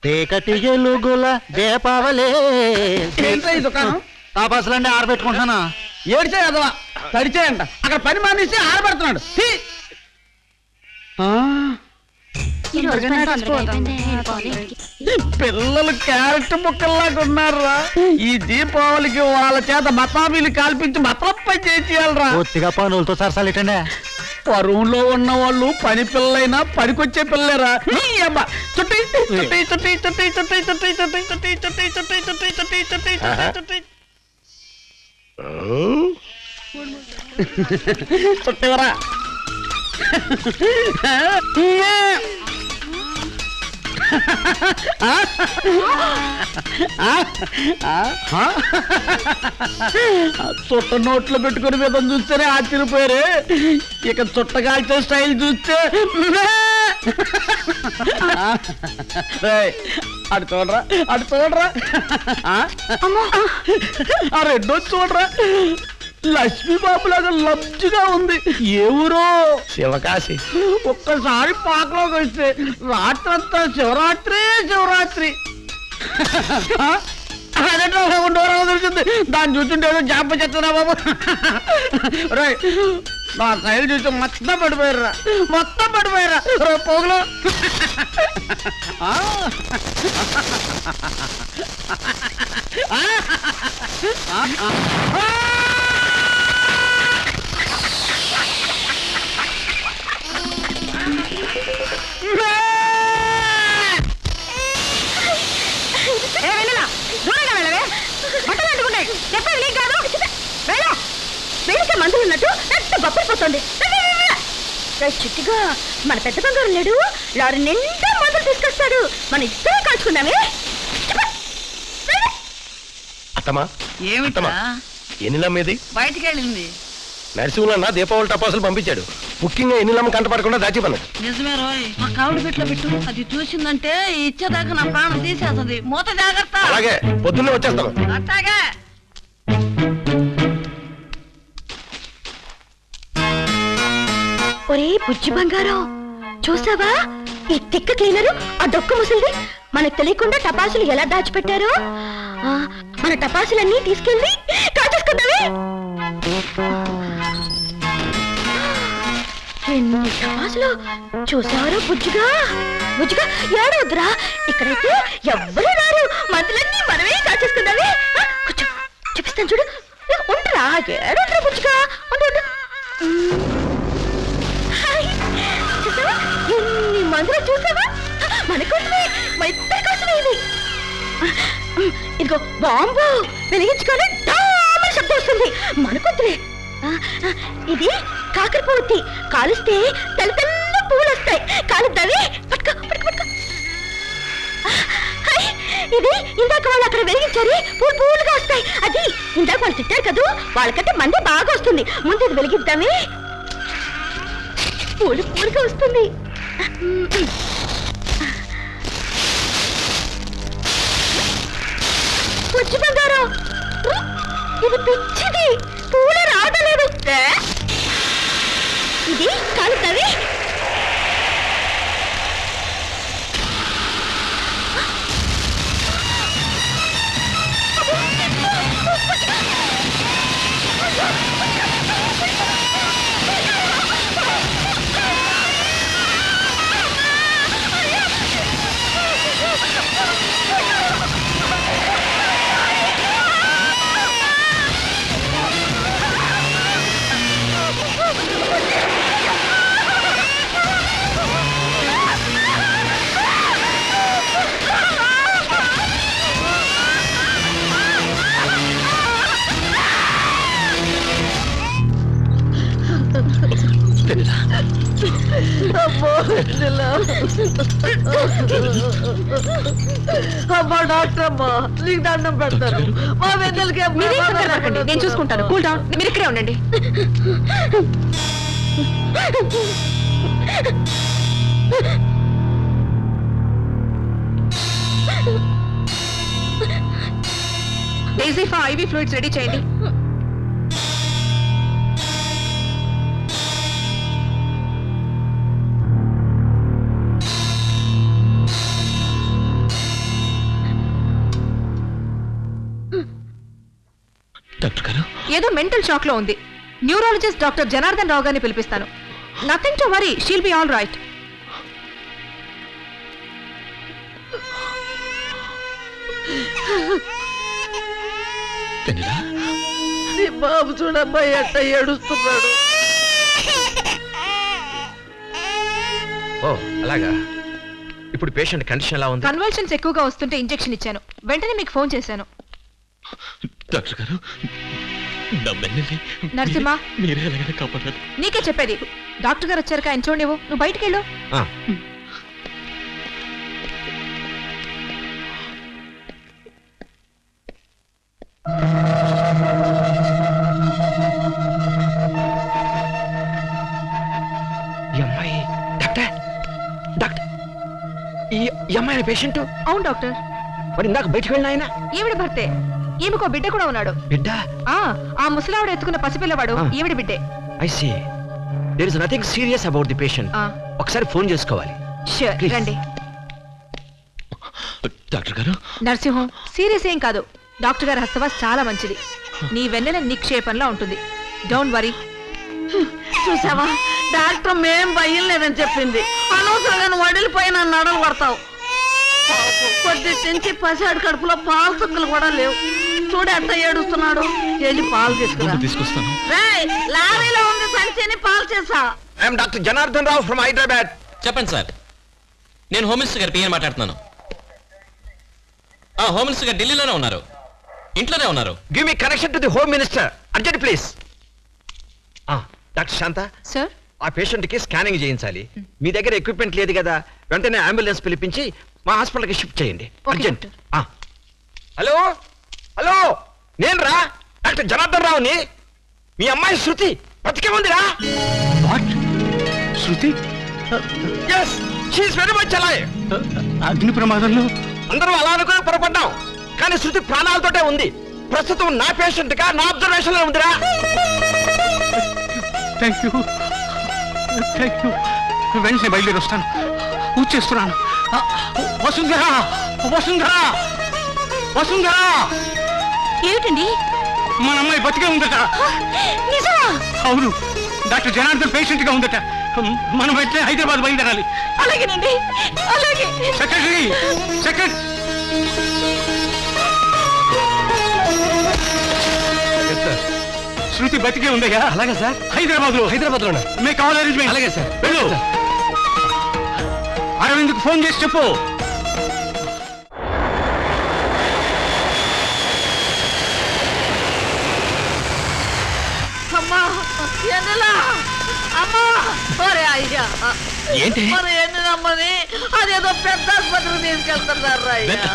చీకటి ఎలుగుల దీపావళి దుకాణం తాపాసులండి ఆరబెట్టుకుంటున్నాను. ఏడిచే అదవా తడిచేయంట అక్కడ పని మానేసి ఆరబెడుతున్నాడు. పిల్లలు క్యారెట్ ముక్కల్లాగా ఉన్నారా? ఈ దీపావళికి వాళ్ళ చేత మతాబీలు కాల్పించి మతలప్పై చేసేయాలరా. పూర్తిగా పనులతో సరసాలేటండి. పరువులో ఉన్న వాళ్ళు పని పిల్లైనా పనికొచ్చే పిల్లరా. చుట్టి చుట్టి చుట్టి చుట్టి చుట్టి చుట్టి చుట్టి చుట్టి చుట్టి చుట్టి చుట్టి చుట్టి చుట్టి చుట్టి చుట్టివరా. చుట్ట నోట్లో పెట్టుకుని విధం చూస్తేనే ఆశ్చర్యపోయారే. ఇక చుట్టగాల్చే స్టైల్ చూస్తే అటు చూడరా అటు చూడరా. ఆ రెండో చూడరా లక్ష్మీబాబు లాగా లబ్జుగా ఉంది. ఏ ఊరో? శివకాశి. ఒక్కసారి పాకలోకి వస్తే రాత్రంతా శివరాత్రి శివరాత్రి. దొరికింది. దాన్ని చూస్తుంటే ఏదో జాప చెప్తున్నా బాబు. రే నా సైడ్ చూసి మొత్తం పడిపోయారా మొత్తం పడిపోయారా పోగులు. మందులు ఉన్నట్టు పెద్ద బొప్పడిపోతుంది. చిట్టిగా మన పెద్ద బంగారు లేడు, లారీ నిండా మందులు తీసుకొస్తాడు. మన ఇద్దరే కాల్చుకుందామే. అత్తమా ఏమిటా ఎన్నిలమ్మేది? బయటికి వెళ్ళింది. నరసింహన్న దీపావళి టపాసులు పంపించాడు. ముఖ్యంగా ఎన్నిలమ్మ కంటపడకుండా దాచిపన్నది. నిజమే రోయ్. మా కావిడ పెట్లో పెట్టు. అది చూసిందంటే ఇచ్చేదాకా నా ప్రాణం తీసేస్తుంది. మూత జాగ్రత్త. అలాగే పొద్దున్నే వచ్చేస్తాను. అట్టాగే. ఒరే బుజ్జి బంగారం, చూసావా ఈ తిక్క క్లీనరు ఆ డొక్క ముసలిది మనకు తెలియకుండా టపాసులు ఎలా దాచిపెట్టారో. మన టపాసులన్నీ తీసుకెళ్ళి కాచేసుకుందామే. ఎన్ని టపాసులు చూసావరా బుజ్జిగా. బుజ్జిగా ఏడవద్దురా, ఇక్కడైతే ఎవ్వరూ రారు. మందులన్నీ మనమే కాచేసుకుందామే. కొంచెం చూపిస్తాను చూడు. ఉండరా ఏడవద్దురా బుజ్జిగా. ఎన్ని మందులు చూసావా? మన కోసమే, మన ఇద్దరి కోసమే ఇది. ఇదిగో బాంబు వెలిగించుకొని డామని శబ్దం వస్తుంది. మనకొద్దులే. ఇది కాకర పువ్వు. కాలుస్తే తెల్ల తెల్ల పువ్వులు వస్తాయి. కాలుద్దావి. పట్టుకో పట్టుకో పట్టుకో. ఇది ఇందాక వాళ్ళు అక్కడ వెలిగించారు, పూలు పూలుగా వస్తాయి. అది ఇందాక వాళ్ళు తిట్టారు కదా, వాళ్ళకంటే మంది బాగా వస్తుంది. ముందు ఇది వెలిగిద్దామే. పూలు పూలుగా వస్తుంది. బుజ్జి బంగారం, ఇది పిచ్చిది, పూలు రావడలేదు. ఇది కాలుతావి. అమ్మా డాక్టర్ అమ్మా, నీకు దండం పెడతారు. మా వెన్నెలకి నేను చూసుకుంటాను. Cool down. మీరు ఇక్కడే ఉండండి. డేజీఫా ఐవీ ఫ్లూయిడ్స్ రెడీ చేయండి. డాక్టర్ గారు ఏదో మెంటల్ షాక్ లో ఉంది. న్యూరాలజిస్ట్ డాక్టర్ జనార్దన్ రావు గారిని పిలిపిస్తాను. Nothing to worry, she'll be all right. బాబు చూడబ్బాయి ఎట్ట ఏడుస్తున్నాడు. ఓ అలాగా. ఇప్పుడు పేషెంట్ కండిషన్ ఎలా ఉంది? కన్వల్షన్స్ ఎక్కువగా వస్తుంటే ఇంజెక్షన్ ఇచ్చాను. వెంటనే మీకు ఫోన్ చేశాను. డాక్టర్ గారు నరసింహ, మీరే ఎలాగైనా కాపాడాలి. నీకే చెప్పేది. డాక్టర్ గారు వచ్చారు, ఆయన చూడనివ్వు. నువ్వు బయటికి వెళ్ళు. ఈ అమ్మాయి పేషెంట్? అవును డాక్టర్. మరి ఇందాక బయటకు వెళ్ళిన ఆయన? ఈవిడ భర్తే. ఈమెకో బిడ్డ కూడా ఉన్నాడు. బిడ్డ? ఆ ముసలావిడ ఎత్తుకున్న పసిపిల్లవాడు ఈవిడ బిడ్డే. I see. There is nothing serious about the patient. ఒకసారి ఫోన్ చేసుకోవాలి. ష్యూర్, రండి. డాక్టర్ గారు. నరసింహం, సీరియస్ ఏం కాదు. డాక్టర్ గారి హస్తవాస్ చాలా మంచిది. నీ వెన్నెల నిక్షేపంలా ఉంటుంది. Don't worry. చూసావా, డాక్టర్ మేం భయలేదని చెప్పింది. అనవసరంగా వడిలిపోయిన నడలు పడతావు. కొద్ది నుంచి పసివాడి కడుపులో పాలు చుక్కలు కూడా లేవు. చూడు ఎంత ఏడుస్తున్నాడు. వెళ్ళి పాలు తీసుకొస్తాను. లారీలో ఉంది సంచిని పాలు చేసా. I'm doctor Janardhan Rao from Hyderabad. చెప్పండి సార్. నేను హోమ్ మినిస్టర్ గారి పిఎన్ మాట్లాడుతున్నాను. హోమ్ మినిస్టర్ గారు ఢిల్లీలోనే ఉన్నారు, ఇంట్లోనే ఉన్నారు. Give me connection to the home minister urgent please. Doctor Shanta sir, ఆ పేషెంట్ కి స్కానింగ్ చేయించాలి. మీ దగ్గర ఎక్విప్మెంట్ లేదు కదా, వెంటనే అంబులెన్స్ పిలిపించి మా హాస్పిటల్కి షిఫ్ట్ చేయండి. అర్జెంట్. హలో హలో, నేను రా డాక్టర్ జనార్దన్ రావుని. మీ అమ్మాయి శృతి బతికే ఉందిరా. శృతి? yes, she is very much alive. అగ్ని ప్రమాదంలో అందరూ అలా అనుకుని పొరపడ్డాం, కానీ శృతి ప్రాణాలతోటే ఉంది. ప్రస్తుతం నా పేషెంట్ గా నా అబ్జర్వేషన్ లో ఉందిరా. Thank you. వెంటనే బయలుదేరి వస్తాను. పూజ చేస్తున్నాను. వసుంధర, వసుంధర, వసుంధర. ఏమిటండి? మన అమ్మాయి బతికే ఉందట. నిజమా? అవును, డాక్టర్ జనార్దన్ పేషెంట్ గా ఉందట. మనం వెంటనే హైదరాబాద్ బయలుదేరాలి. అలాగేనండి, అలాగే. Secretary, secretary. శృతి బతికే ఉందయ్యా. అలాగే సార్. హైదరాబాద్ లో మీకు కావాలి అరేంజ్మెంట్. అలాగే సార్. వెళ్ళు. అరవింద్కు ఫోన్ చేసి చెప్పు. అమ్మా ఎన్నెలా అమ్మా. ఒరే అయ్యా, ఏంటి? మరి ఎన్నెమ్మని అదేదో పెద్ద ఆసుపత్రికి తీసుకెళ్తున్నారు అయ్యా.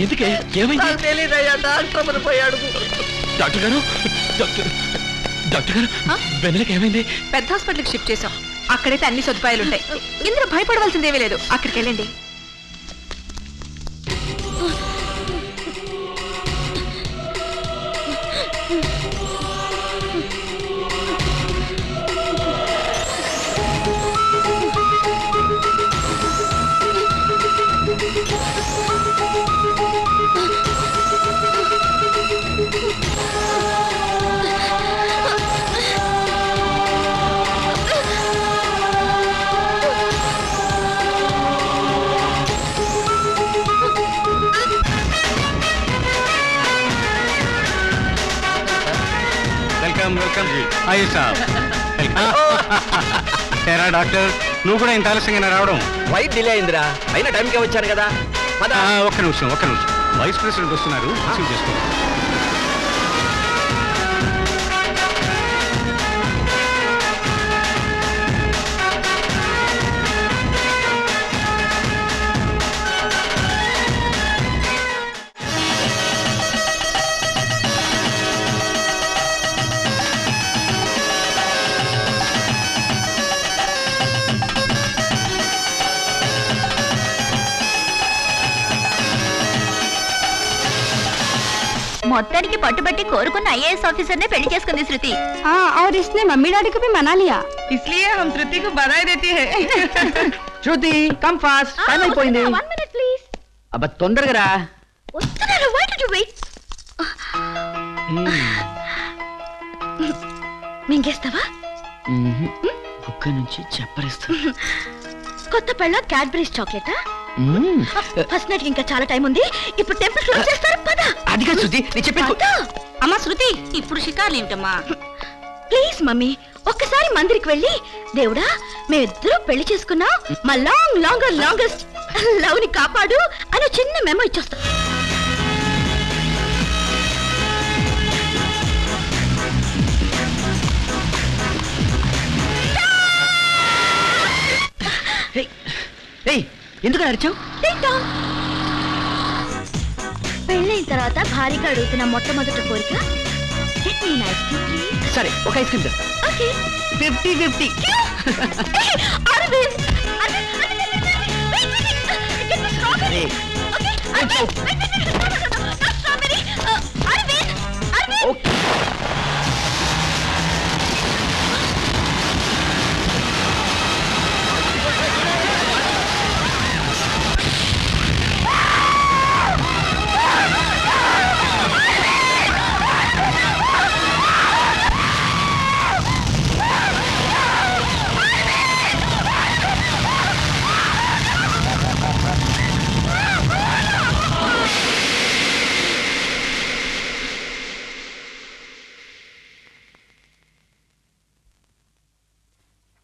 ఎందుకే? ఏమైంది? నాకు తెలియదయ్యా, డాక్టర్ మరి పోయి అడుగు. డాక్టర్ గారు, డాక్టర్ గారు, వెన్నెలకి ఏమైంది? పెద్ద హాస్పిటల్కి షిఫ్ట్ చేసాం. అక్కడైతే అన్ని సదుపాయాలు ఉంటాయి. ఇందులో భయపడవలసిందేమీ లేదు. అక్కడికి వెళ్ళండి. అయ్యి సార్. తేరా డాక్టర్, నువ్వు కూడా ఇంత ఆలస్యంగా రావడం? ఫ్లైట్ డిలే అయిందిరా, అయినా టైంకే వచ్చాను కదా. ఒక్క నిమిషం. వైస్ ప్రెసిడెంట్ వస్తున్నారు, రిసీవ్ చేసుకోండి. మొత్తానికి పట్టుబట్టి కోరుకున్న ఐఏఎస్ ఆఫీసర్ నే పెళ్లి చేసుకుంది శృతి. और इसने मम्मी डैडी को भी मना लिया. इसलिए हम श्रुति को बधाई देती है. శృతి, కమ్ ఫాస్ట్. టైం అయిపోయింది. 1 minute ప్లీజ్. అబ్బా తొందరగా రా. వస్తున్నాను. why did you wait? మింగేస్తావా? బుక్క నుంచి చెప్పరిస్తా. కొత్త పళ్ళ క్యాడ్బరీస్ చాక్లెటా? ఫస్ట్ నైట్ ఇంకా చాలా టైం ఉంది. ఇప్పుడు టెంపుల్ క్లోజ్ చేస్తారు. పద. అదిగా శృతి నేను చెప్పేది. అమ్మా శృతి, ఇప్పుడు షికార్లు ఏమిటమ్మా? ప్లీజ్ మమ్మీ, ఒక్కసారి మందిరికి వెళ్ళి దేవుడా మేమిద్దరూ పెళ్లి చేసుకున్నాం, మా లాంగెస్ట్ లవ్ ని కాపాడు అని చిన్న మెమో ఇచ్చొస్తాం. ఎందుకు అరిచావు? పెళ్ళైన తర్వాత భారీగా అడుగుతున్న మొట్టమొదటి కోరిక ఐస్ క్రీమ్ ప్లీజ్. సరే, ఒక ఐస్ క్రీమ్ తెస్తా. Okay. 50-50. Aravind, Get me strawberry. Okay,